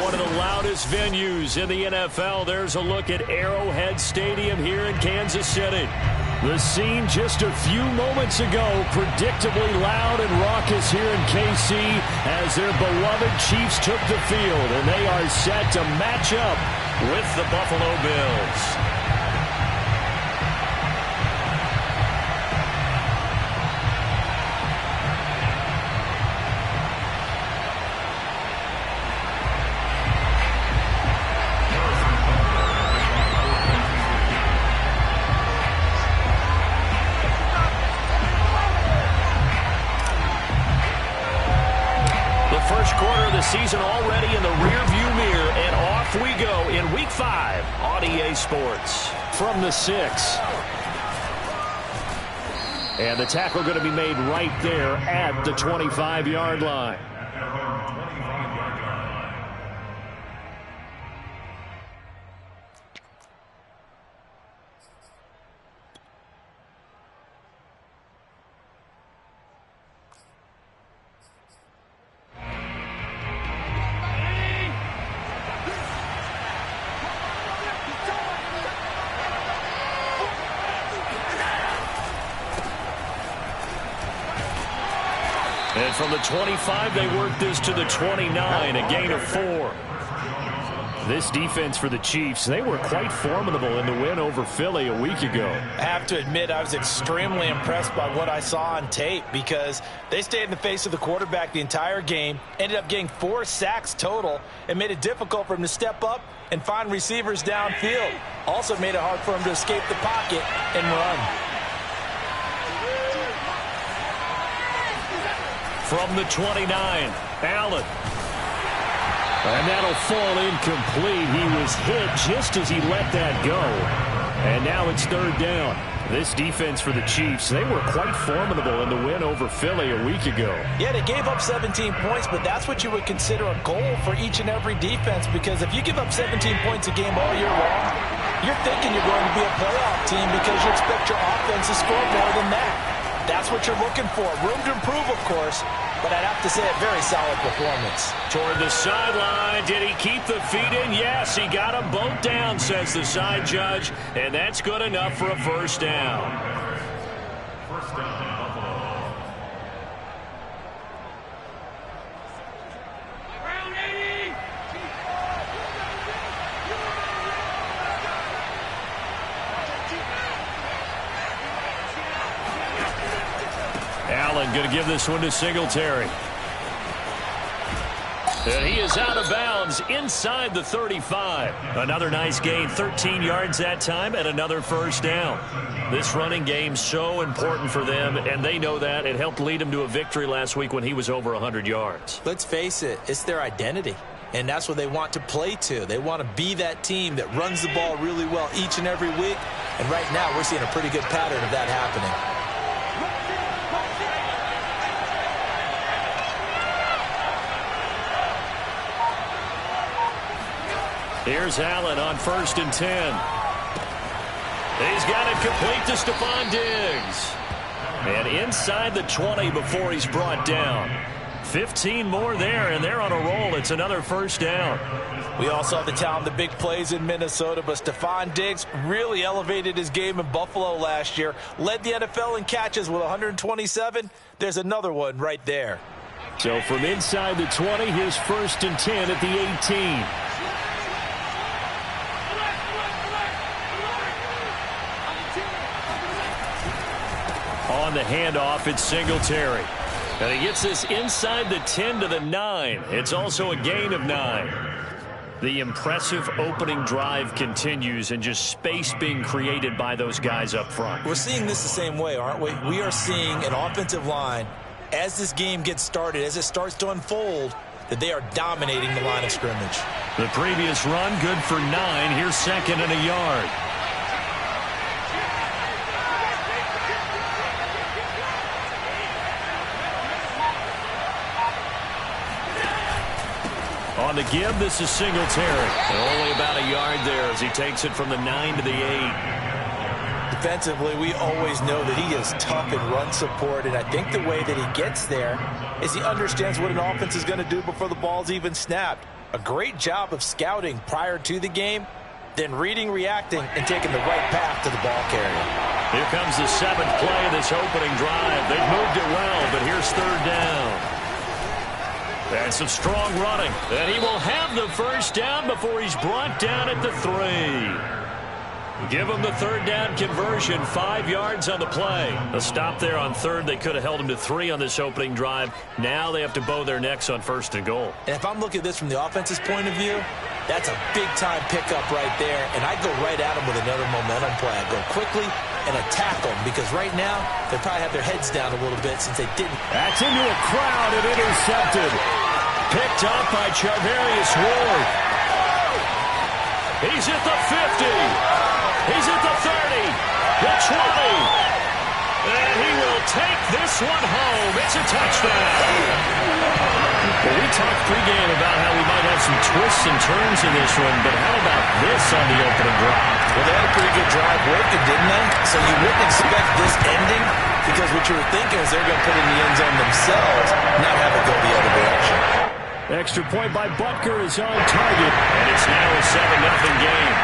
one of the loudest venues in the NFL. There's a look at Arrowhead Stadium here in Kansas City. The scene just a few moments ago, predictably loud and raucous here in KC as their beloved Chiefs took the field, and they are set to match up with the Buffalo Bills. Season already in the rearview mirror, and off we go in Week 5 on EA Sports. From the 6. And the tackle going to be made right there at the 25-yard line. And from the 25, they work this to the 29, a gain of 4. This defense for the Chiefs, they were quite formidable in the win over Philly a week ago. I have to admit, I was extremely impressed by what I saw on tape because they stayed in the face of the quarterback the entire game, ended up getting 4 sacks total, and made it difficult for him to step up and find receivers downfield. Also made it hard for him to escape the pocket and run. From the 29, Allen. And that'll fall incomplete. He was hit just as he let that go. And now it's 3rd down. This defense for the Chiefs, they were quite formidable in the win over Philly a week ago. Yeah, they gave up 17 points, but that's what you would consider a goal for each and every defense, because if you give up 17 points a game all year long, you're thinking you're going to be a playoff team because you expect your offense to score more than that. That's what you're looking for. Room to improve, of course, but I'd have to say a very solid performance. Toward the sideline, did he keep the feet in? Yes, he got them both down, says the side judge, and that's good enough for a first down. First down, Buffalo. Allen going to give this one to Singletary. And he is out of bounds inside the 35. Another nice gain, 13 yards that time, and another first down. This running game so important for them, and they know that. It helped lead them to a victory last week when he was over 100 yards. Let's face it, it's their identity, and that's what they want to play to. They want to be that team that runs the ball really well each and every week, and right now we're seeing a pretty good pattern of that happening. Here's Allen on 1st and 10. He's got it complete to Stephon Diggs. And inside the 20 before he's brought down. 15 more there, and they're on a roll. It's another first down. We all saw the talent, the big plays in Minnesota, but Stephon Diggs really elevated his game in Buffalo last year. Led the NFL in catches with 127. There's another one right there. So from inside the 20, here's 1st and 10 at the 18. On the handoff, it's Singletary. And he gets this inside the 10 to the 9. It's also a gain of 9. The impressive opening drive continues, and just space being created by those guys up front. We're seeing this the same way, aren't we? We are seeing an offensive line, as this game gets started, as it starts to unfold, that they are dominating the line of scrimmage. The previous run, good for 9. Here's 2nd and a yard. On the give, this is Singletary. And only about a yard there as he takes it from the 9 to the 8. Defensively, we always know that he is tough in run support, and I think the way that he gets there is he understands what an offense is going to do before the ball's even snapped. A great job of scouting prior to the game, then reading, reacting, and taking the right path to the ball carrier. Here comes the 7th play of this opening drive. They've moved it well, but here's 3rd down. And some strong running. And he will have the first down before he's brought down at the 3. Give him the 3rd down conversion, 5 yards on the play. A stop there on 3rd. They could have held him to 3 on this opening drive. Now they have to bow their necks on 1st and goal. And if I'm looking at this from the offense's point of view, that's a big-time pickup right there. And I go right at him with another momentum play. I go quickly and attack them because right now they probably have their heads down a little bit since they didn't. That's into a crowd and intercepted. Picked up by Charvarius Ward. He's at the 50. He's at the 30, the 20, and he will take this one home. It's a touchdown. Well, we talked pregame about how we might have some twists and turns in this one, but how about this on the opening drive? Well, they had a pretty good drive working, didn't they? So you wouldn't expect this ending because what you were thinking is they're going to put it in the end zone themselves, not have it go the other direction. Extra point by Butker is on target, and it's now a 7-0 game.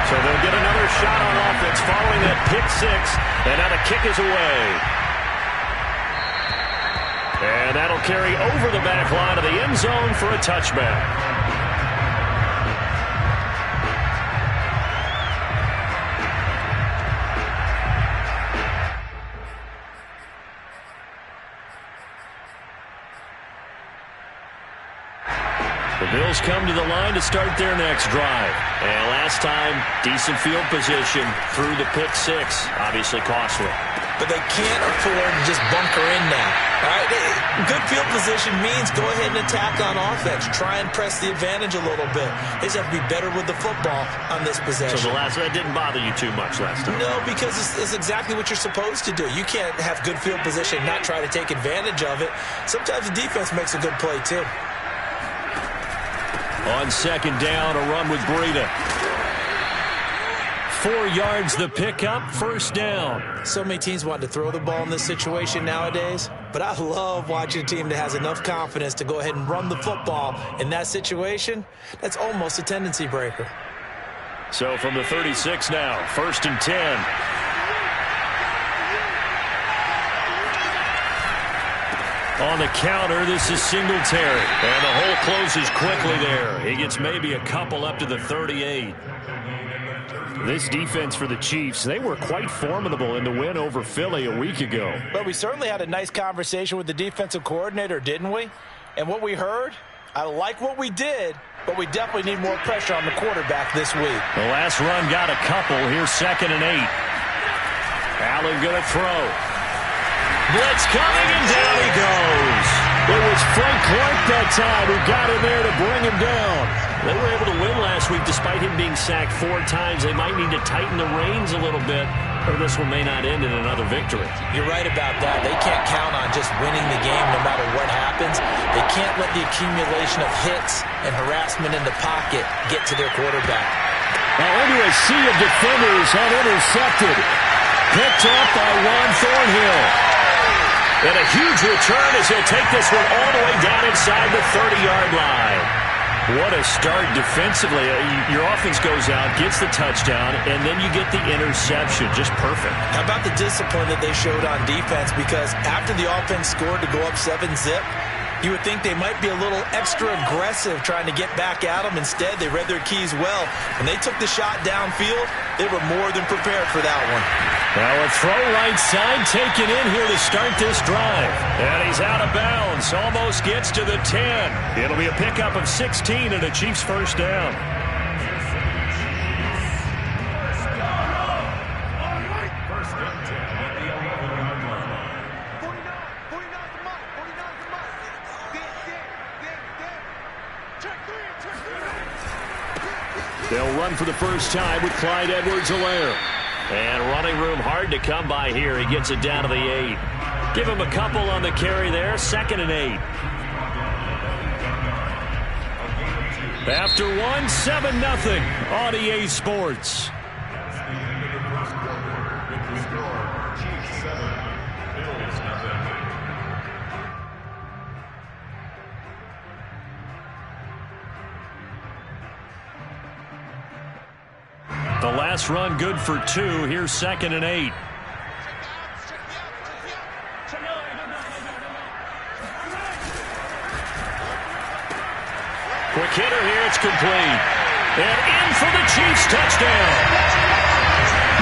So they'll get another shot on offense following that pick 6, and now the kick is away. And that'll carry over the back line of the end zone for a touchback. The Bills come to the line to start their next drive. And last time, decent field position through the pick 6. Obviously costly. But they can't afford to just bunker in now. All right? Good field position means go ahead and attack on offense. Try and press the advantage a little bit. They just have to be better with the football on this possession. So that didn't bother you too much last time? No, because it's exactly what you're supposed to do. You can't have good field position and not try to take advantage of it. Sometimes the defense makes a good play, too. On 2nd down, a run with Breida. 4 yards the pickup, 1st down. So many teams want to throw the ball in this situation nowadays, but I love watching a team that has enough confidence to go ahead and run the football in that situation. That's almost a tendency breaker. So from the 36 now, 1st and 10. On the counter, this is Singletary. And the hole closes quickly there. He gets maybe a couple up to the 38. This defense for the Chiefs, they were quite formidable in the win over Philly a week ago. But we certainly had a nice conversation with the defensive coordinator, didn't we? And what we heard, I like what we did, but we definitely need more pressure on the quarterback this week. The last run got a couple. Here's 2nd and 8. Allen going to throw. Blitz coming, and down he goes. It was Frank Clark that time who got in there to bring him down. They were able to win last week despite him being sacked 4 times. They might need to tighten the reins a little bit, or this one may not end in another victory. You're right about that. They can't count on just winning the game no matter what happens. They can't let the accumulation of hits and harassment in the pocket get to their quarterback. Now into a sea of defenders unintercepted. Picked up by Juan Thornhill. And a huge return as he'll take this one all the way down inside the 30-yard line. What a start defensively. Your offense goes out, gets the touchdown, and then you get the interception. Just perfect. How about the discipline that they showed on defense? Because after the offense scored to go up 7-0, you would think they might be a little extra aggressive trying to get back at them. Instead, they read their keys well. When they took the shot downfield, they were more than prepared for that one. Well, a throw right side taken in here to start this drive. And he's out of bounds. Almost gets to the 10. It'll be a pickup of 16 and a Chiefs first down. They'll run for the first time with Clyde Edwards-Helaire. And running room hard to come by here. He gets it down to the 8. Give him a couple on the carry there. 2nd and 8. After 1, 7-0 on EA Sports. pass run good for 2. Here's 2nd and 8. Quick hitter here. It's complete. And in for the Chiefs touchdown.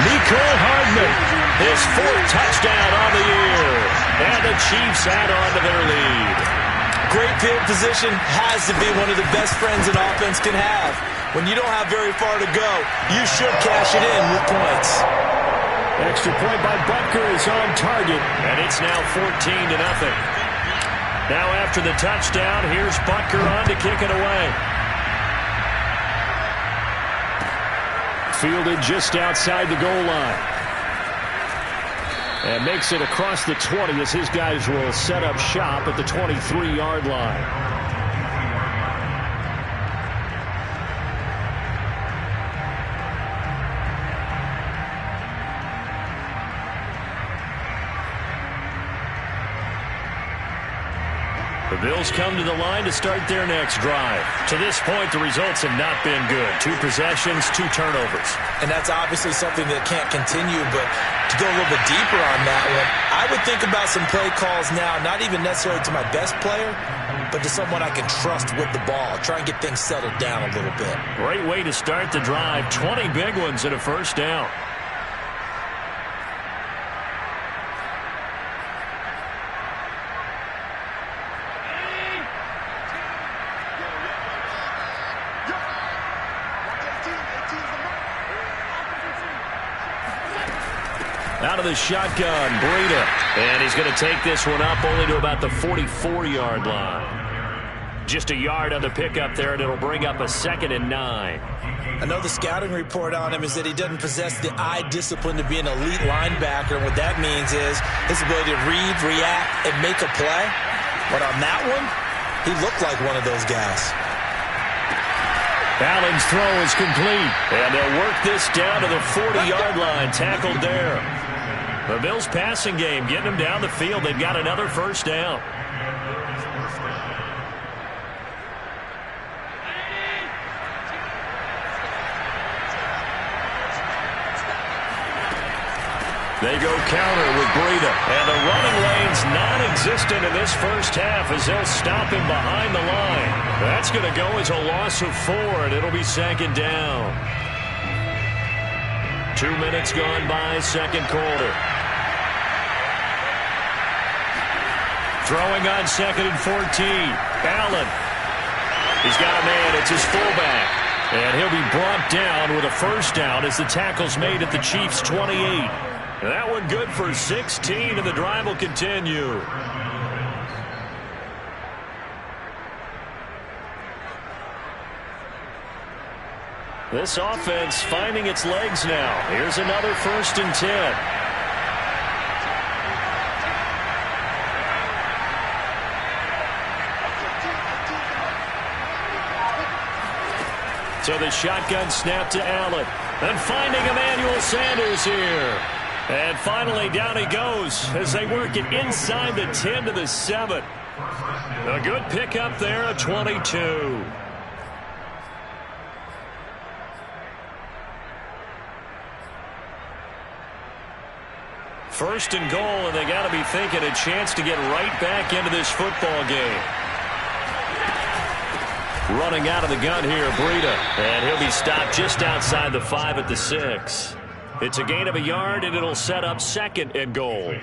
Mecole Hardman, his 4th touchdown on the year. And the Chiefs add on to their lead. Great field position has to be one of the best friends an offense can have. When you don't have very far to go, you should cash it in with points. Extra point by Butker is on target, and it's now 14-0. Now after the touchdown, here's Butker on to kick it away. Fielded just outside the goal line. And makes it across the 20 as his guys will set up shop at the 23-yard line. The Bills come to the line to start their next drive. To this point, the results have not been good. 2 possessions, 2 turnovers. And that's obviously something that can't continue, but to go a little bit deeper on that one, I would think about some play calls now, not even necessarily to my best player, but to someone I can trust with the ball. Try and get things settled down a little bit. Great way to start the drive. 20 big ones and a first down. Out of the shotgun, Breida. And he's going to take this one up only to about the 44-yard line. Just a yard on the pickup there, and it'll bring up a 2nd and 9. I know the scouting report on him is that he doesn't possess the eye discipline to be an elite linebacker. And what that means is his ability to read, react, and make a play. But on that one, he looked like one of those guys. Allen's throw is complete. And they'll work this down to the 40-yard line. Tackled there. The Bills passing game, getting them down the field. They've got another first down. They go counter with Breida. And the running lane's non-existent in this first half as they'll stop him behind the line. That's going to go as a loss of 4, and it'll be 2nd down. 2 minutes gone by, second quarter. Throwing on 2nd and 14. Allen. He's got a man. It's his fullback. And he'll be brought down with a first down as the tackle's made at the Chiefs' 28. And that one good for 16, and the drive will continue. This offense finding its legs now. Here's another 1st and 10. So the shotgun snap to Allen. And finding Emmanuel Sanders here. And finally down he goes as they work it inside the 10 to the 7. A good pickup there at 22. First and goal, and they got to be thinking a chance to get right back into this football game. Running out of the gun here, Breida. And he'll be stopped just outside the 5 at the 6. It's a gain of a yard, and it'll set up 2nd and goal.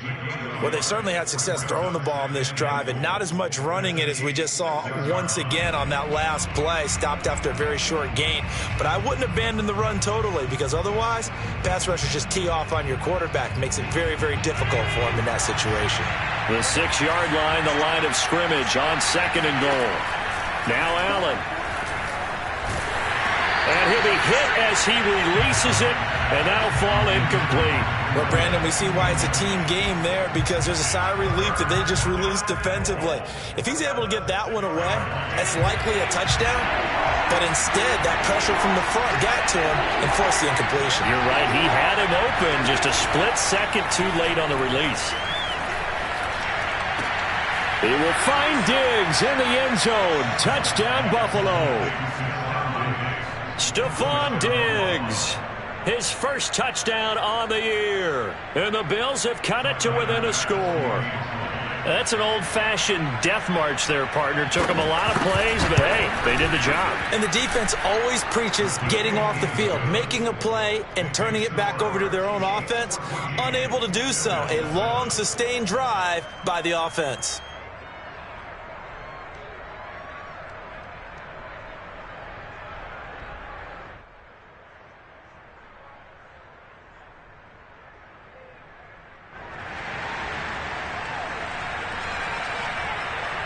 Well, they certainly had success throwing the ball on this drive, and not as much running it as we just saw once again on that last play. Stopped after a very short gain. But I wouldn't abandon the run totally, because otherwise, pass rushers just tee off on your quarterback. Makes it very, very difficult for him in that situation. The 6-yard line, the line of scrimmage on 2nd and goal. Now Allen. And he'll be hit as he releases it, and that'll fall incomplete. Well, Brandon, we see why it's a team game there, because there's a sigh of relief that they just released defensively. If he's able to get that one away, that's likely a touchdown. But instead, that pressure from the front got to him and forced the incompletion. You're right. He had him open, just a split second too late on the release. He will find Diggs in the end zone. Touchdown, Buffalo. Stephon Diggs. his first touchdown on the year. And the Bills have cut it to within a score. That's an old-fashioned death march there, partner. Took them a lot of plays, but, hey, they did the job. And the defense always preaches getting off the field, making a play, and turning it back over to their own offense. Unable to do so. A long, sustained drive by the offense.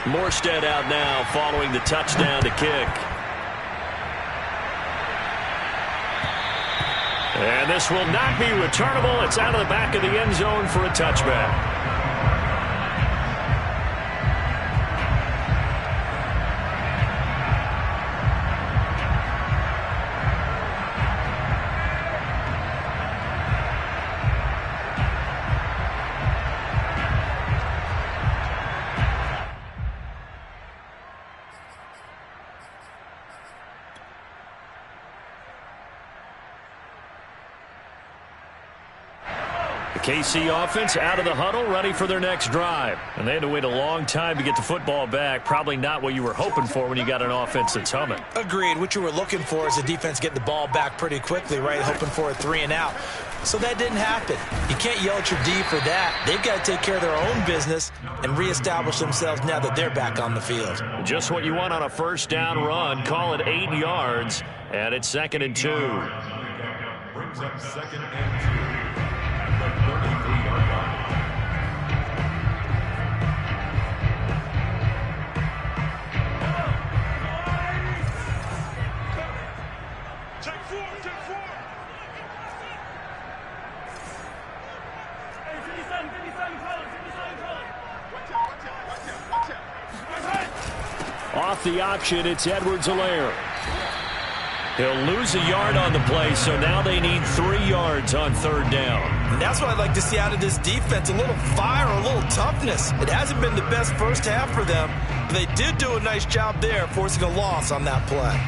Morstead out now following the touchdown to kick. And this will not be returnable. It's out of the back of the end zone for a touchback. KC offense out of the huddle, ready for their next drive. And they had to wait a long time to get the football back. Probably not what you were hoping for when you got an offense that's humming. Agreed. What you were looking for is the defense getting the ball back pretty quickly, right? Hoping for a 3-and-out. So that didn't happen. You can't yell at your D for that. They've got to take care of their own business and reestablish themselves now that they're back on the field. Just what you want on a first down run. Call it 8 yards, and it's 2nd and 2. Brings up 2nd and 2. 33-yard line. Check four. Hey, 57, color. Watch out. Off the option, it's Edwards-Helaire. He'll lose a yard on the play, so now they need 3 yards on 3rd down. And that's what I'd like to see out of this defense, a little fire, a little toughness. It hasn't been the best first half for them, but they did do a nice job there, forcing a loss on that play.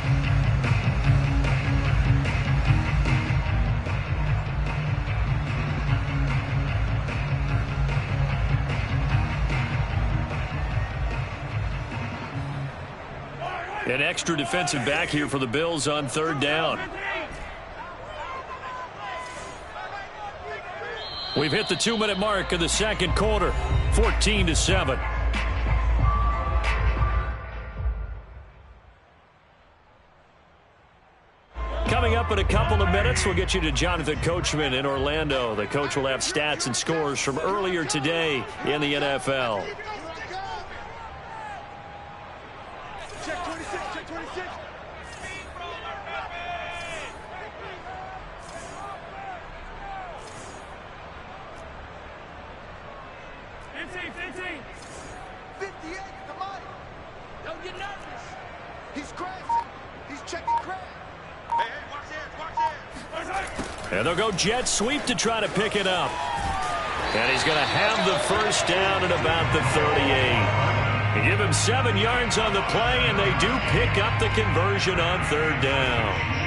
An extra defensive back here for the Bills on 3rd down. We've hit the 2-minute mark of the 2nd quarter, 14-7. Coming up in a couple of minutes, we'll get you to Jonathan Coachman in Orlando. The coach will have stats and scores from earlier today in the NFL. Check 26. Don't get nervous. He's crashing. He's checking crash. Hey, watch that. And they'll go jet sweep to try to pick it up. And he's going to have the first down at about the 38. They give him 7 yards on the play, and they do pick up the conversion on 3rd down.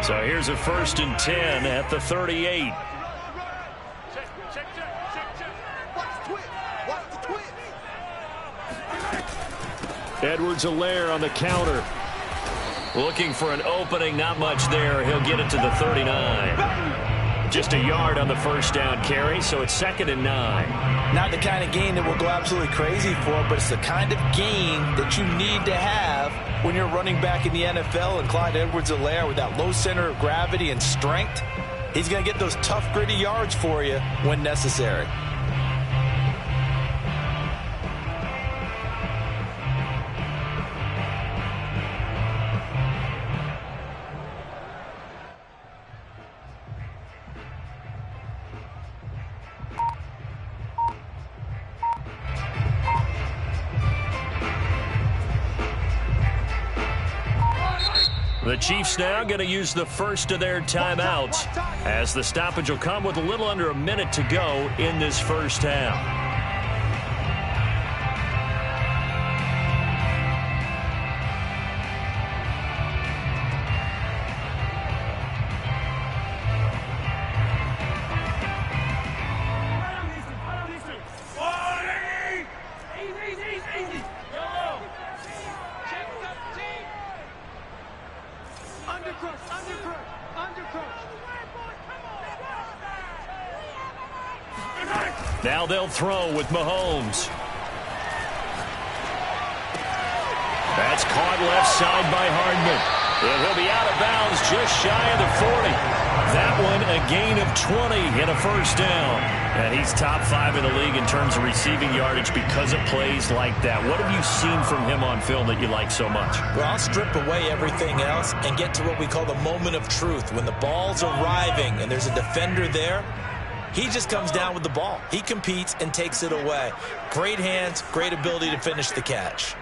So here's a 1st and 10 at the 38. Check. Watch the twist. Edwards-Helaire on the counter. Looking for an opening, not much there. He'll get it to the 39. Just a yard on the first down carry, so it's 2nd and 9. Not the kind of gain that we'll go absolutely crazy for, but it's the kind of gain that you need to have when you're running back in the NFL. And Clyde Edwards-Helaire, with that low center of gravity and strength, he's going to get those tough, gritty yards for you when necessary. The Chiefs now going to use the first of their timeouts as the stoppage will come with a little under a minute to go in this first half. Now they'll throw with Mahomes. That's caught left side by Hardman. And he'll be out of bounds just shy of the 40. That one a gain of 20 and a first down. And he's top 5 in the league in terms of receiving yardage because of plays like that. What have you seen from him on film that you like so much? Well, I'll strip away everything else and get to what we call the moment of truth. When the ball's arriving and there's a defender there, he just comes down with the ball. He competes and takes it away. Great hands, great ability to finish the catch.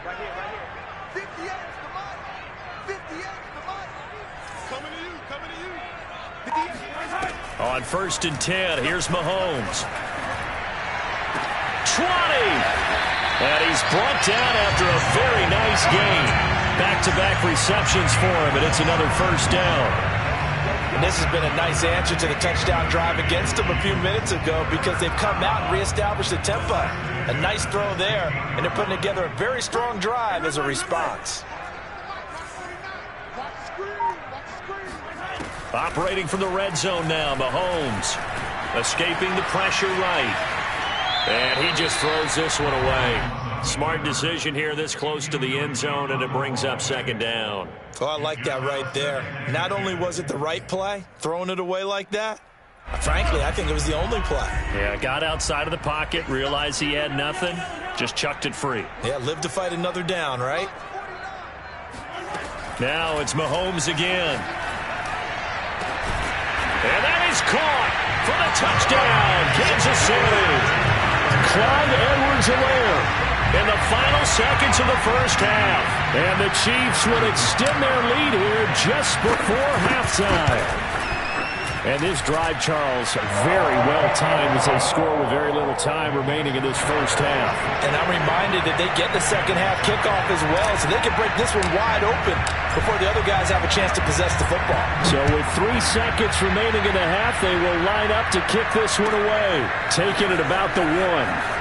On 1st and 10, here's Mahomes. 20! And he's brought down after a very nice game. Back-to-back receptions for him, and it's another first down. And this has been a nice answer to the touchdown drive against them a few minutes ago because they've come out and reestablished the tempo. A nice throw there, and they're putting together a very strong drive as a response. Operating from the red zone now, Mahomes. Escaping the pressure right. And he just throws this one away. Smart decision here this close to the end zone, and it brings up second down. Oh, I like that right there. Not only was it the right play, throwing it away like that, frankly, I think it was the only play. Yeah, got outside of the pocket, realized he had nothing, just chucked it free. Yeah, live to fight another down, right? Now it's Mahomes again. And that is caught for the touchdown, Kansas City. Clyde Edwards-Helaire in the final seconds of the first half. And the Chiefs would extend their lead here just before halftime. And this drive, Charles, very well timed as they score with very little time remaining in this first half. And I'm reminded that they get the second half kickoff as well, so they can break this one wide open before the other guys have a chance to possess the football. So with 3 seconds remaining in the half, they will line up to kick this one away, taking it about the 1.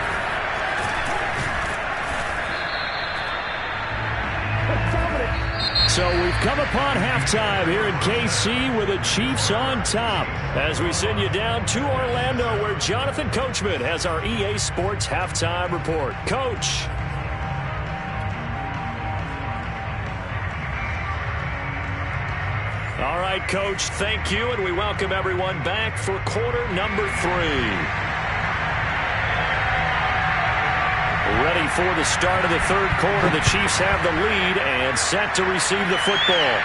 So we've come upon halftime here in KC with the Chiefs on top as we send you down to Orlando where Jonathan Coachman has our EA Sports halftime report. Coach. All right, Coach, thank you, and we welcome everyone back for quarter number 3. Ready for the start of the third quarter. The Chiefs have the lead and set to receive the football.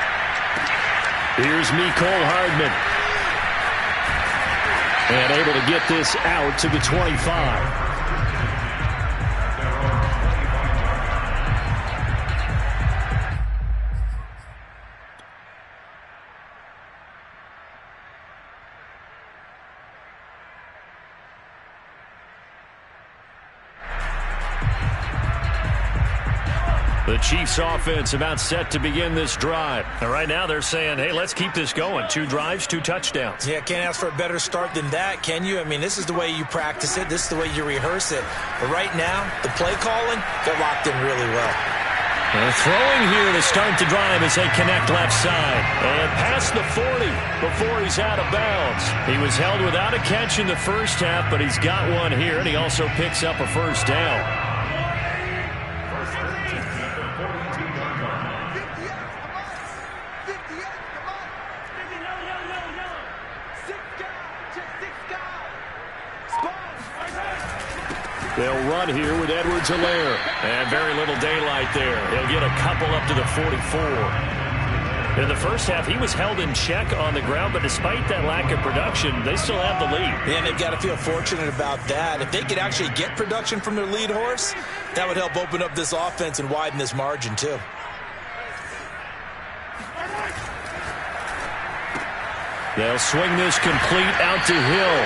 Here's Mecole Hardman. And able to get this out to the 25. The Chiefs offense about set to begin this drive. And right now they're saying, hey, let's keep this going. 2 drives, 2 touchdowns. Yeah, can't ask for a better start than that, can you? I mean, this is the way you practice it. This is the way you rehearse it. But right now, the play calling got locked in really well. They're throwing here to start the drive as they connect left side. And past the 40 before he's out of bounds. He was held without a catch in the first half, but he's got one here, and he also picks up a first down. They'll run here with Edwards-Helaire. And very little daylight there. He'll get a couple up to the 44. In the first half, he was held in check on the ground, but despite that lack of production, they still have the lead. And they've got to feel fortunate about that. If they could actually get production from their lead horse, that would help open up this offense and widen this margin, too. They'll swing this complete out to Hill.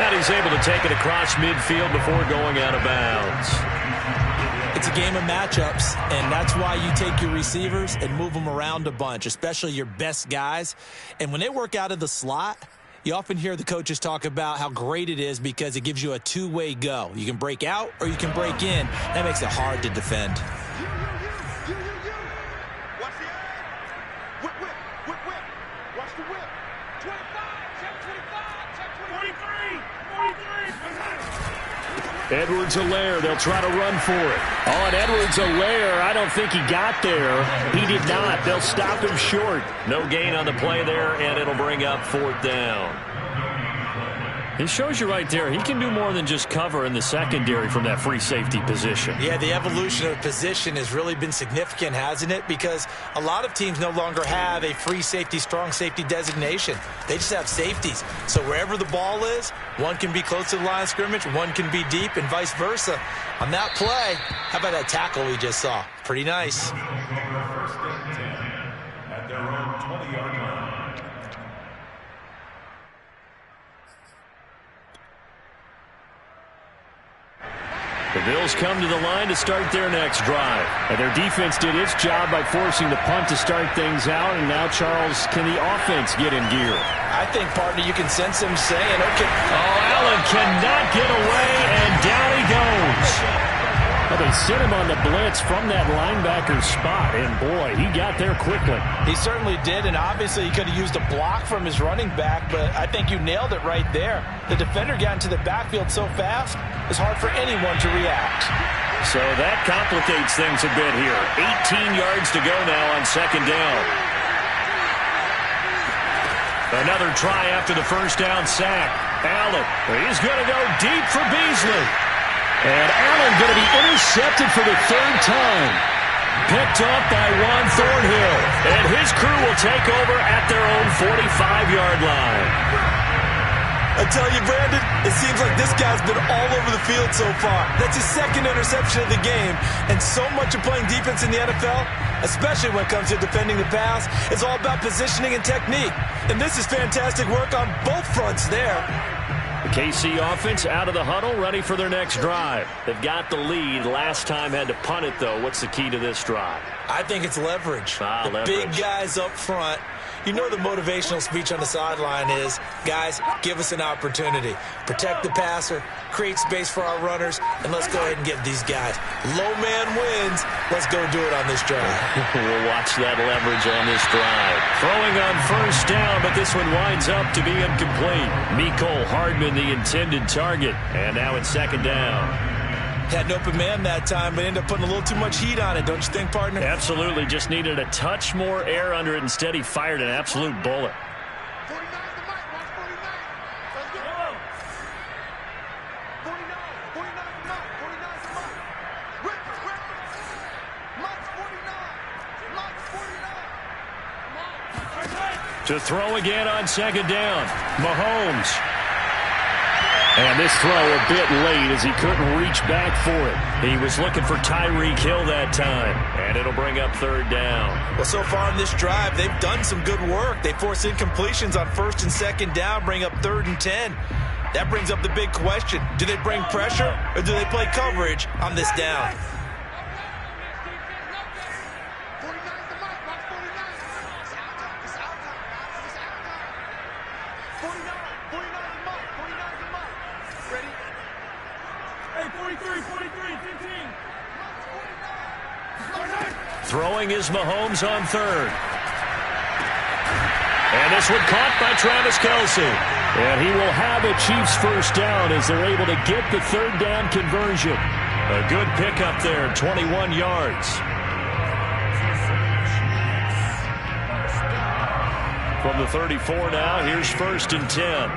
And he's able to take it across midfield before going out of bounds. It's a game of matchups, and that's why you take your receivers and move them around a bunch, especially your best guys. And when they work out of the slot, you often hear the coaches talk about how great it is because it gives you a two-way go. You can break out or you can break in. That makes it hard to defend. Watch the eye. Whip, whip, whip, whip. Watch the whip. 25, check 25, check 23, 43. Edwards-Helaire, they'll try to run for it. On Edwards-Helaire, I don't think he got there. He did not. They'll stop him short. No gain on the play there, and it'll bring up 4th down. It shows you right there, he can do more than just cover in the secondary from that free safety position. Yeah, the evolution of position has really been significant, hasn't it? Because a lot of teams no longer have a free safety, strong safety designation. They just have safeties. So wherever the ball is, one can be close to the line of scrimmage, one can be deep, and vice versa. On that play, how about that tackle we just saw? Pretty nice. First and 10 at their own 20-yard line. The Bills come to the line to start their next drive. And their defense did its job by forcing the punt to start things out. And now, Charles, can the offense get in gear? I think, partner, you can sense him saying, okay. Oh, Allen cannot get away, and down he goes. Well, they sent him on the blitz from that linebacker spot, and boy, he got there quickly. He certainly did, and obviously he could have used a block from his running back, but I think you nailed it right there. The defender got into the backfield so fast, it's hard for anyone to react. So that complicates things a bit here. 18 yards to go now on 2nd down. Another try after the first down sack. Allen, he's going to go deep for Beasley. And Allen going to be intercepted for the 3rd time. Picked up by Juan Thornhill. And his crew will take over at their own 45-yard line. I tell you, Brandon, it seems like this guy's been all over the field so far. That's his 2nd interception of the game. And so much of playing defense in the NFL, especially when it comes to defending the pass, is all about positioning and technique. And this is fantastic work on both fronts there. The KC offense out of the huddle, ready for their next drive. They've got the lead. Last time had to punt it, though. What's the key to this drive? I think it's leverage. Leverage. Big guys up front. You know the motivational speech on the sideline is, guys, give us an opportunity. Protect the passer, create space for our runners, and let's go ahead and get these guys. Low man wins. Let's go do it on this drive. We'll watch that leverage on this drive. Throwing on 1st down, but this one winds up to be incomplete. Mecole Hardman, the intended target, and now it's 2nd down. Had an open man that time, but ended up putting a little too much heat on it, don't you think, partner? Absolutely. Just needed a touch more air under it. Instead, he fired an absolute bullet. 49 the mic. Watch 49. Let's go. 49. 49 the mic. 49 the mic. Rip it, rip it. Mike's 49. Mike's 49. To throw again on 2nd down. Mahomes. And this throw a bit late as he couldn't reach back for it. He was looking for Tyreek Hill that time. And it'll bring up 3rd down. Well, so far in this drive, they've done some good work. They force incompletions on 1st and 2nd down, bring up 3rd and 10. That brings up the big question. Do they bring pressure or do they play coverage on this down? 49 the mic. Watch 49. It's out time. It's out time, guys. It's out time. 49. 49 the mic. 49 the mic. Ready? Hey, 43, 43, 15. Throwing is Mahomes on 3rd. And this one caught by Travis Kelce. And he will have a Chiefs 1st down as they're able to get the 3rd down conversion. A good pickup there, 21 yards. From the 34 now, here's 1st and 10.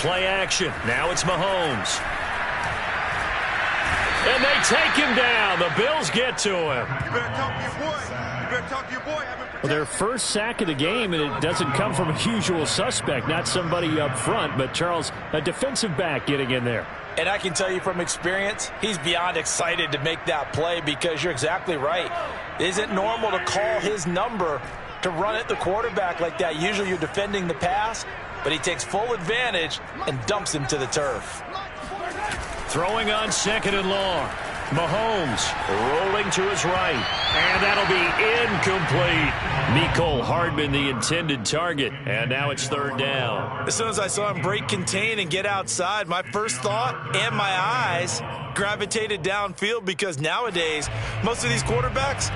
Play action. Now it's Mahomes. And they take him down. The Bills get to him. You better talk to your boy. You better talk to your boy. Well, their first sack of the game, and it doesn't come from a usual suspect, not somebody up front, but Charles, a defensive back getting in there. And I can tell you from experience, he's beyond excited to make that play because you're exactly right. It isn't normal to call his number to run at the quarterback like that. Usually you're defending the pass, but he takes full advantage and dumps him to the turf. Throwing on 2nd and long. Mahomes rolling to his right, and that'll be incomplete. Mecole Hardman, the intended target, and now it's 3rd down. As soon as I saw him break contain and get outside, my first thought and my eyes gravitated downfield, because nowadays, most of these quarterbacks,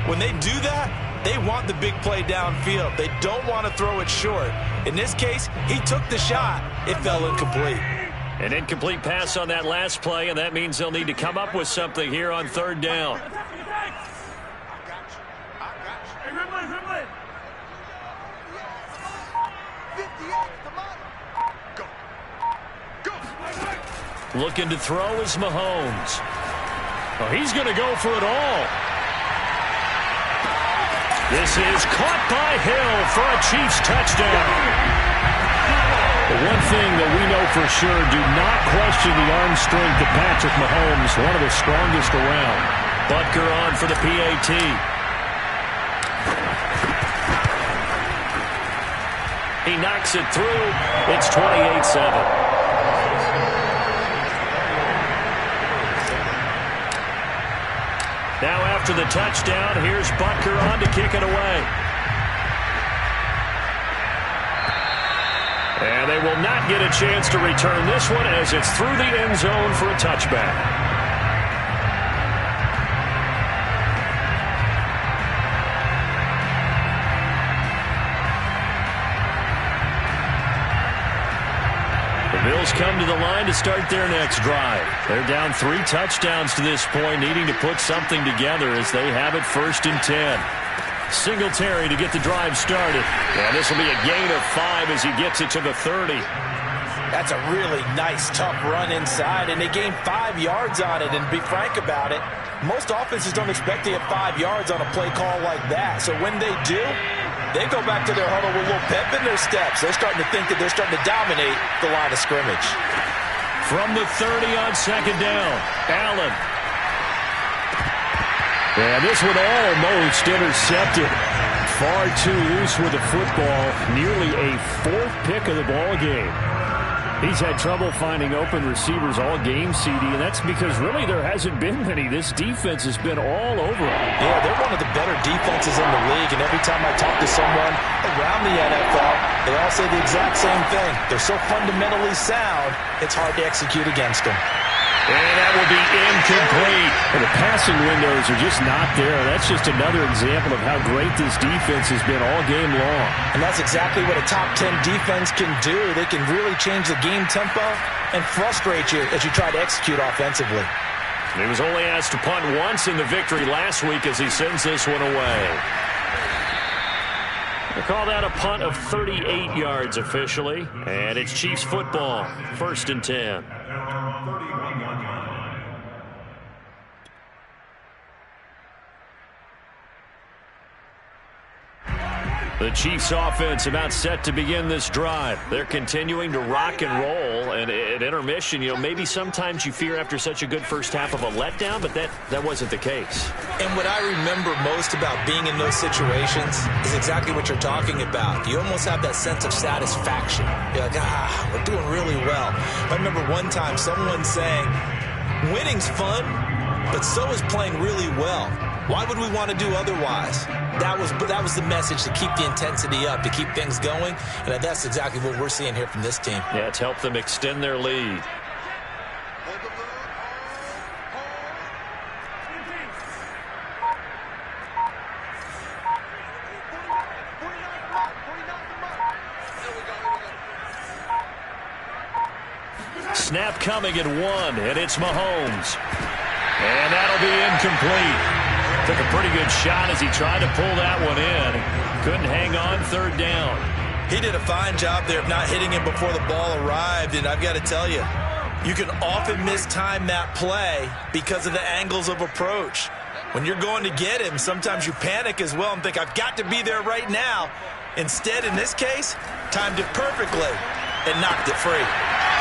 when they do that, they want the big play downfield. They don't want to throw it short. In this case, he took the shot. It fell incomplete. An incomplete pass on that last play, and that means they'll need to come up with something here on 3rd down. Looking to throw is Mahomes. Oh, he's going to go for it all. This is caught by Hill for a Chiefs touchdown. But one thing that we know for sure, do not question the arm strength of Patrick Mahomes, one of the strongest around. Butker on for the PAT. He knocks it through. It's 28-7. Now after the touchdown, here's Butker on to kick it away. And they will not get a chance to return this one, as it's through the end zone for a touchback. The Bills come to the line to start their next drive. They're down 3 touchdowns to this point, needing to put something together as they have it 1st and 10. Singletary to get the drive started. And this will be a gain of 5 as he gets it to the 30. That's a really nice, tough run inside, and they gained 5 yards on it. And to be frank about it, most offenses don't expect to get 5 yards on a play call like that. So when they do, they go back to their huddle with a little pep in their steps. They're starting to think that they're starting to dominate the line of scrimmage. From the 30 on 2nd down, Allen. And this one almost intercepted. Far too loose with the football. Nearly a 4th pick of the ball game. He's had trouble finding open receivers all game, CD, and that's because really there hasn't been many. This defense has been all over him. Yeah, they're one of the better defenses in the league, and every time I talk to someone around the NFL, they all say the exact same thing. They're so fundamentally sound, it's hard to execute against them. And that will be incomplete. And the passing windows are just not there. That's just another example of how great this defense has been all game long. And that's exactly what a top 10 defense can do. They can really change the game tempo and frustrate you as you try to execute offensively. He was only asked to punt once in the victory last week as he sends this one away. They call that a punt of 38 yards officially. And it's Chiefs football, 1st and 10. The Chiefs offense about set to begin this drive. They're continuing to rock and roll, and at intermission, maybe sometimes you fear after such a good first half of a letdown, but that wasn't the case. And what I remember most about being in those situations is exactly what you're talking about. You almost have that sense of satisfaction. You're like, we're doing really well. I remember one time someone saying, winning's fun, but so is playing really well. Why would we want to do otherwise? That was the message, to keep the intensity up, to keep things going, and that's exactly what we're seeing here from this team. Yeah, it's helped them extend their lead. Snap coming at 1, and it's Mahomes. And that'll be incomplete. Took a pretty good shot as he tried to pull that one in. Couldn't hang on 3rd down. He did a fine job there of not hitting him before the ball arrived, and I've got to tell you, you can often mistime that play because of the angles of approach. When you're going to get him, sometimes you panic as well and think, I've got to be there right now. Instead, in this case, timed it perfectly and knocked it free.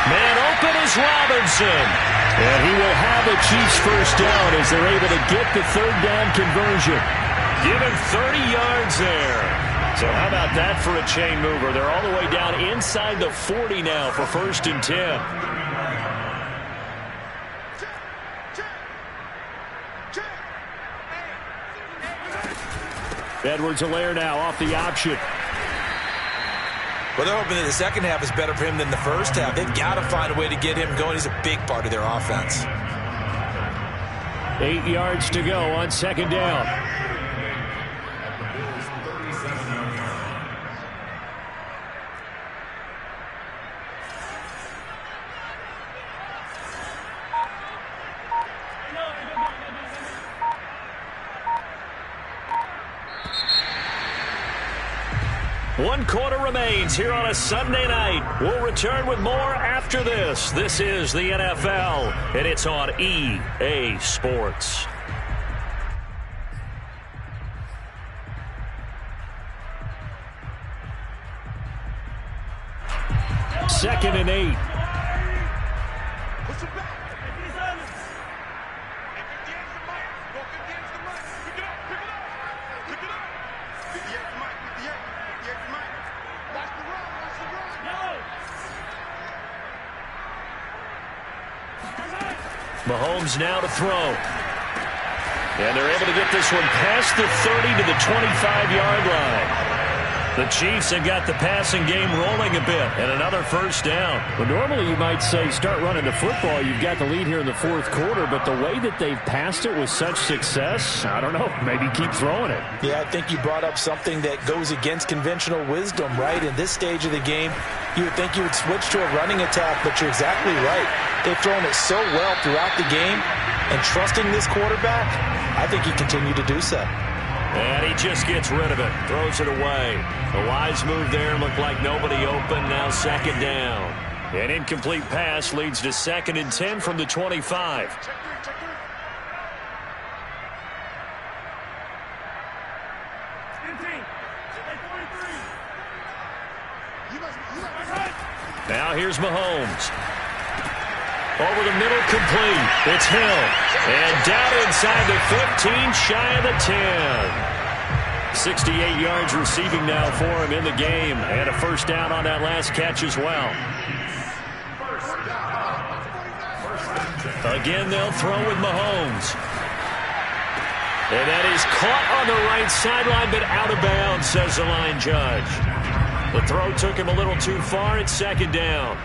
Man open is Robinson. And he will have a Chiefs 1st down as they're able to get the 3rd down conversion. Give him 30 yards there. So how about that for a chain mover? They're all the way down inside the 40 now for 1st and 10. Edwards-Helaire now off the option. Well, they're hoping that the second half is better for him than the first half. They've got to find a way to get him going. He's a big part of their offense. 8 yards to go on 2nd down. One quarter remains here on a Sunday night. We'll return with more after this. This is the NFL, and it's on EA Sports. Second and 8. Mahomes now to throw. And they're able to get this one past the 30 to the 25-yard line. The Chiefs have got the passing game rolling a bit, and another 1st down. Well, normally you might say start running the football. You've got the lead here in the 4th quarter, but the way that they've passed it with such success, I don't know, maybe keep throwing it. Yeah, I think you brought up something that goes against conventional wisdom, right? In this stage of the game, you would think you would switch to a running attack, but you're exactly right. They've thrown it so well throughout the game, and trusting this quarterback, I think he continued to do so. And he just gets rid of it, throws it away. A wise move there, looked like nobody open, now 2nd down. An incomplete pass leads to 2nd and 10 from the 25. Now here's Mahomes. Over the middle, complete. It's Hill. And down inside the 15, shy of the 10. 68 yards receiving now for him in the game. And a 1st down on that last catch as well. Again, they'll throw with Mahomes. And that is caught on the right sideline, but out of bounds, says the line judge. The throw took him a little too far. It's 2nd down.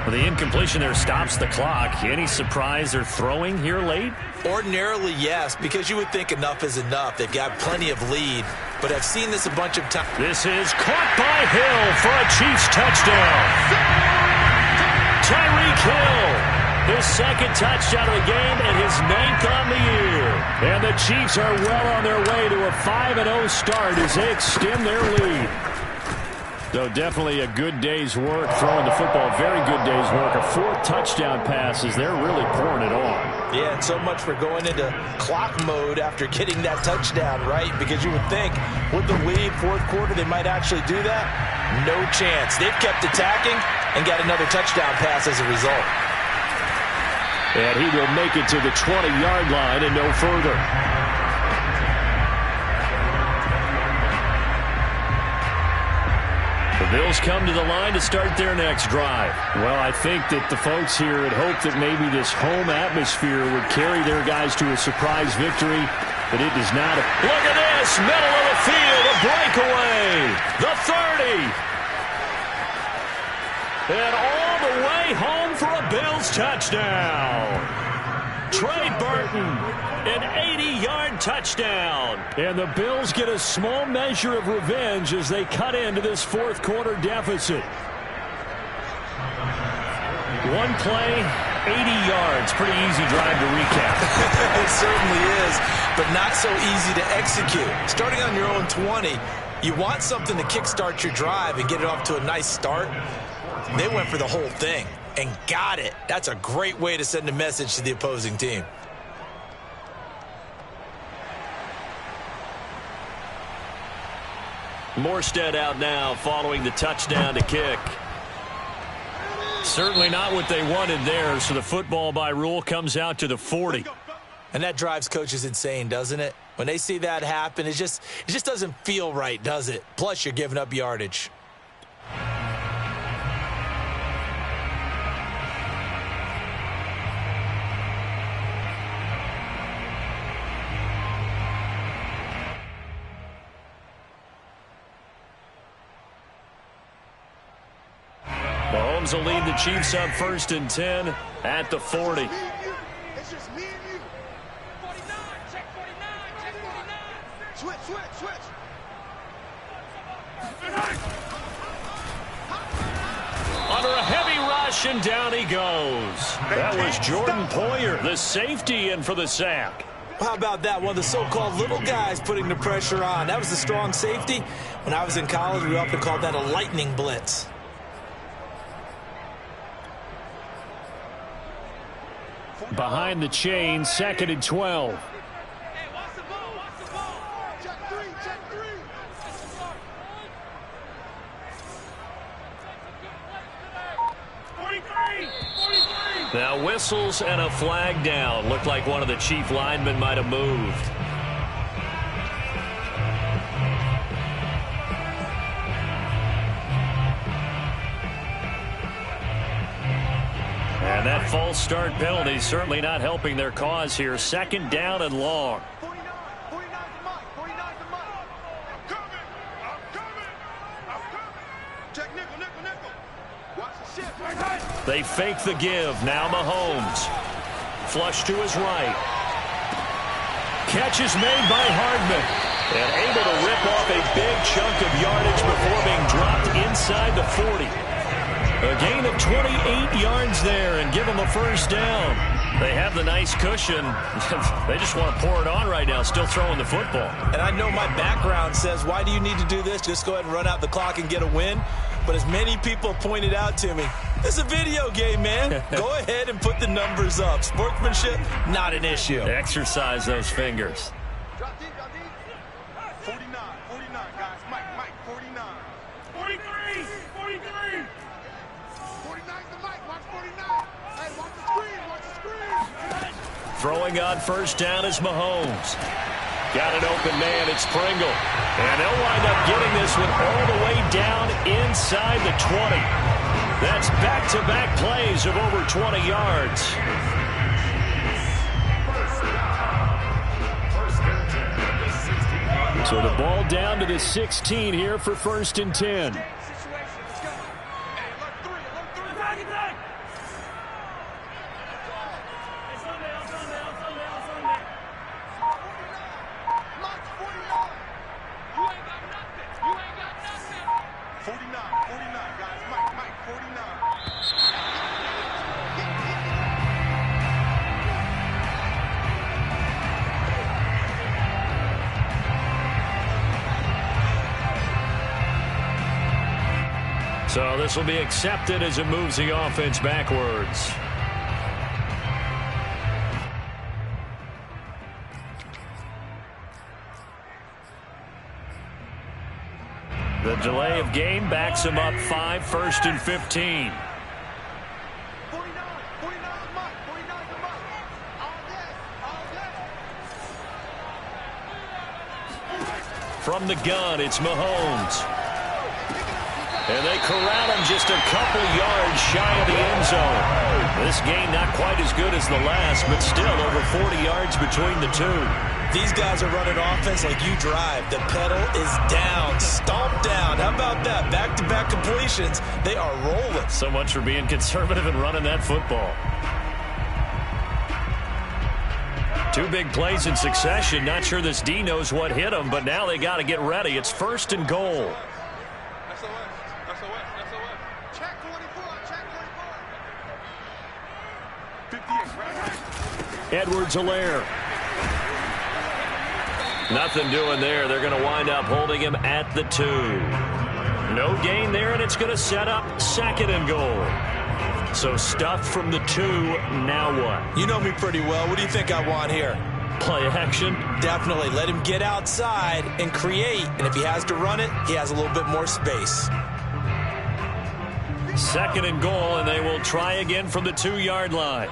Well, the incompletion there stops the clock. Any surprise they're throwing here late? Ordinarily, yes, because you would think enough is enough. They've got plenty of lead, but I've seen this a bunch of times. This is caught by Hill for a Chiefs touchdown. Tyreek Hill, his 2nd touchdown of the game and his 9th on the year. And the Chiefs are well on their way to a 5-0 start as they extend their lead. So definitely a good day's work throwing the football. Very good day's work. A 4th touchdown pass as they're really pouring it on. Yeah, and so much for going into clock mode after getting that touchdown, right? Because you would think with the lead, 4th quarter, they might actually do that. No chance. They've kept attacking and got another touchdown pass as a result. And he will make it to the 20-yard line and no further. The Bills come to the line to start their next drive. Well, I think that the folks here had hoped that maybe this home atmosphere would carry their guys to a surprise victory, but it does not. Look at this, middle of the field, a breakaway, the 30. And all the way home for a Bills touchdown. Trey Burton, an 80-yard touchdown. And the Bills get a small measure of revenge as they cut into this 4th quarter deficit. One play, 80 yards. Pretty easy drive to recap. It certainly is, but not so easy to execute. Starting on your own 20, you want something to kickstart your drive and get it off to a nice start. They went for the whole thing and got it. That's a great way to send a message to the opposing team. Morstead out now following the touchdown to kick. Certainly not what they wanted there, so the football by rule comes out to the 40. And that drives coaches insane, doesn't it? When they see that happen, it just doesn't feel right, does it? Plus, you're giving up yardage. Mahomes will lead the Chiefs up 1st and 10 at the 40. It's just me and you. 49, check 49, check 49. Switch. Under a heavy rush, and down he goes. That was Jordan Poyer, the safety, in for the sack. How about that? One of the so-called little guys putting the pressure on. That was the strong safety. When I was in college, we often called that a lightning blitz. Behind the chain, 2nd and 12. Hey, watch the ball, watch the ball. Check three. Now whistles and a flag down. Looked like one of the Chief linemen might have moved. And that false start penalty certainly not helping their cause here. 2nd down and long. 49 the mark. I'm coming. Check nickel. Watch the shift. They fake the give. Now Mahomes. Flush to his right. Catch is made by Hardman. And able to rip off a big chunk of yardage before being dropped inside the 40. A gain of 28 yards there and give them a 1st down. They have the nice cushion. They just want to pour it on right now, still throwing the football. And I know my background says, why do you need to do this? Just go ahead and run out the clock and get a win. But as many people pointed out to me, it's a video game, man. Go ahead and put the numbers up. Sportsmanship, not an issue. Exercise those fingers. Drop deep. 49, guys. Mike, 49. 43. 49's the mic. Watch 49. Hey, watch the screen. Throwing on 1st down is Mahomes. Got an open man. It's Pringle. And they'll wind up getting this one all the way down inside the 20. That's back-to-back plays of over 20 yards. So the ball down to the 16 here for 1st and 10. So this will be accepted as it moves the offense backwards. The delay of game backs him up 5, 1st and 15. 49 the mic. All day. From the gun, it's Mahomes. And they corral him just a couple yards shy of the end zone. This game not quite as good as the last, but still over 40 yards between the two. These guys are running offense like you drive. The pedal is down, stomped down. How about that? Back-to-back completions. They are rolling. So much for being conservative and running that football. 2 big plays in succession. Not sure this D knows what hit him, but now they got to get ready. It's 1st and goal. Check 24. 58. Edwards-Helaire. Nothing doing there. They're going to wind up holding him at the 2. No gain there, and it's going to set up 2nd and goal. So stuffed from the 2. Now what? You know me pretty well. What do you think I want here? Play action? Definitely. Let him get outside and create. And if he has to run it, he has a little bit more space. 2nd and goal, and they will try again from the 2-yard line.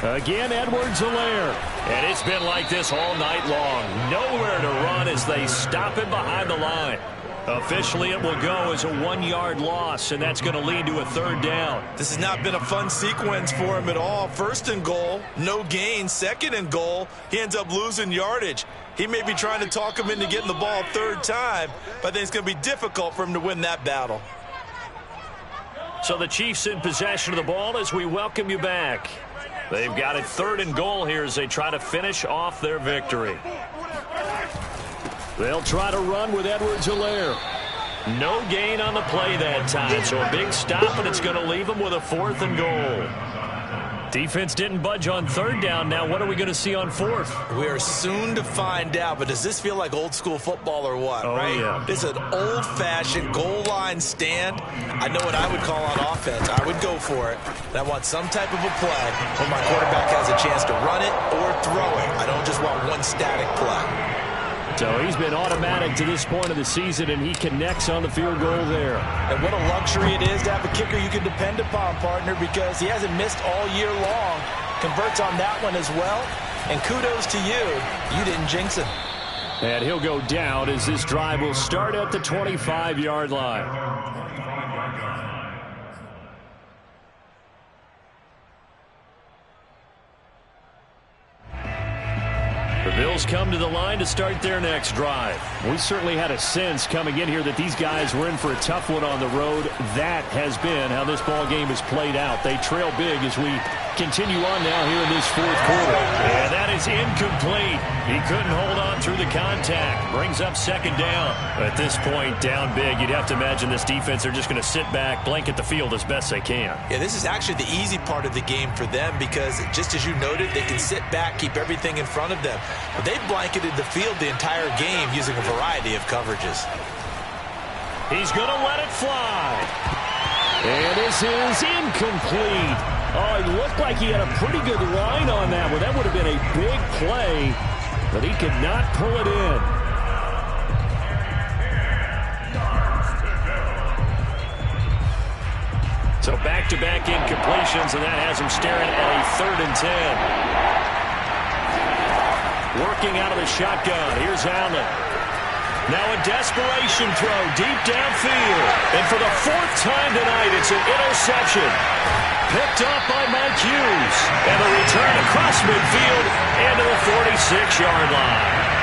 Again, Edwards-Helaire. And it's been like this all night long. Nowhere to run as they stop him behind the line. Officially, it will go as a 1-yard loss, and that's going to lead to a 3rd down. This has not been a fun sequence for him at all. 1st and goal, no gain. 2nd and goal, he ends up losing yardage. He may be trying to talk him into getting the ball 3rd time, but I think it's going to be difficult for him to win that battle. So the Chiefs in possession of the ball as we welcome you back. They've got it 3rd and goal here as they try to finish off their victory. They'll try to run with Edwards-Helaire. No gain on the play that time, so a big stop, and it's going to leave them with a 4th and goal. Defense didn't budge on 3rd down. Now what are we going to see on 4th? We are soon to find out, but does this feel like old school football or what, right? Yeah. This is an old-fashioned goal line stand. I know what I would call on offense. I would go for it. And I want some type of a play where my quarterback has a chance to run it or throw it. I don't just want one static play. So he's been automatic to this point of the season, and he connects on the field goal there. And what a luxury it is to have a kicker you can depend upon, partner, because he hasn't missed all year long. Converts on that one as well. And kudos to you. You didn't jinx him. And he'll go down as this drive will start at the 25-yard line. The Bills come to the line to start their next drive. We certainly had a sense coming in here that these guys were in for a tough one on the road. That has been how this ball game has played out. They trail big as we continue on now here in this 4th quarter. And that is incomplete. He couldn't hold on through the contact. Brings up 2nd down. At this point, down big. You'd have to imagine this defense are just going to sit back, blanket the field as best they can. Yeah, this is actually the easy part of the game for them because, just as you noted, they can sit back, keep everything in front of them. But they've blanketed the field the entire game using a variety of coverages. He's going to let it fly. And this is incomplete. Oh, it looked like he had a pretty good line on that one. That would have been a big play, but he could not pull it in. So back-to-back incompletions, and that has him staring at a 3rd and 10. Working out of the shotgun. Here's Allen. Now a desperation throw deep downfield. And for the 4th time tonight, it's an interception. Picked up by Mike Hughes. And the return across midfield and to the 46-yard line.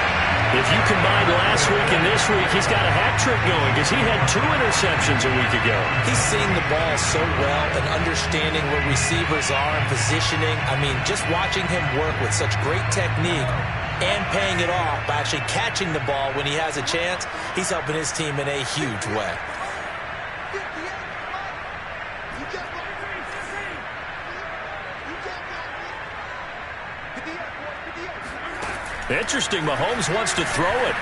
If you combine last week and this week, he's got a hat trick going because he had 2 interceptions a week ago. He's seeing the ball so well and understanding where receivers are and positioning. I mean, just watching him work with such great technique and paying it off by actually catching the ball when he has a chance, he's helping his team in a huge way. Interesting, Mahomes wants to throw it.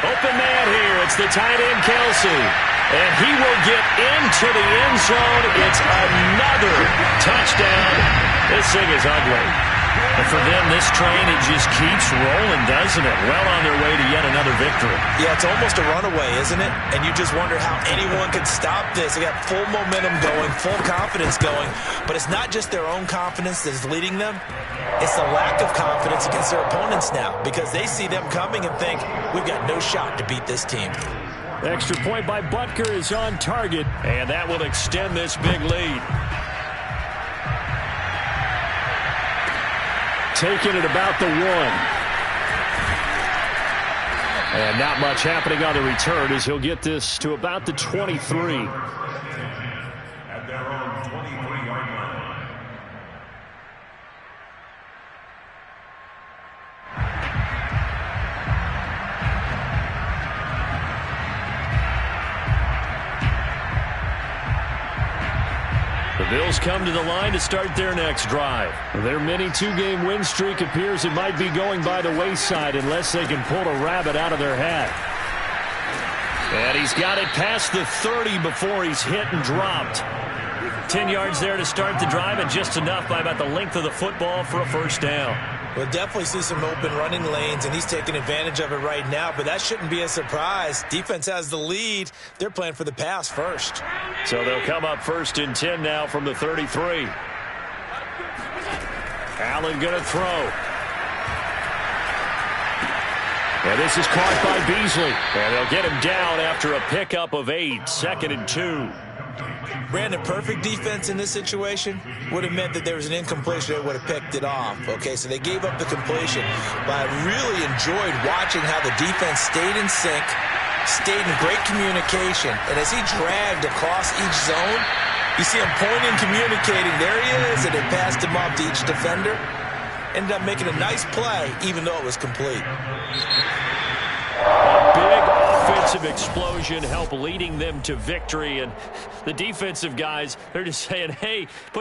Open man here. It's the tight end, Kelsey. And he will get into the end zone. It's another touchdown. This thing is ugly. And for them, this train, it just keeps rolling, doesn't it? Well on their way to yet another victory. Yeah, it's almost a runaway, isn't it? And you just wonder how anyone could stop this. They got full momentum going, full confidence going. But it's not just their own confidence that's leading them. It's the lack of confidence against their opponents now because they see them coming and think, we've got no shot to beat this team. Extra point by Butker is on target, and that will extend this big lead. Taking it about the 1. And not much happening on the return as he'll get this to about the 23. At their own 23-yard line. The Bills come to the line to start their next drive. Their mini 2-game win streak appears it might be going by the wayside unless they can pull a rabbit out of their hat. And he's got it past the 30 before he's hit and dropped. 10 yards there to start the drive, and just enough by about the length of the football for a 1st down. We'll definitely see some open running lanes, and he's taking advantage of it right now, but that shouldn't be a surprise. Defense has the lead. They're playing for the pass first. So they'll come up 1st and 10 now from the 33. Allen going to throw. And this is caught by Beasley. And they'll get him down after a pickup of 8, 2nd and 2. Brandon, perfect defense in this situation would have meant that there was an incompletion. They would have picked it off. Okay, so they gave up the completion. But I really enjoyed watching how the defense stayed in sync, stayed in great communication. And as he dragged across each zone, you see him pointing, communicating. There he is, and they passed him off to each defender. Ended up making a nice play, even though it was complete. A big offensive explosion helped leading them to victory. And the defensive guys, they're just saying, hey, put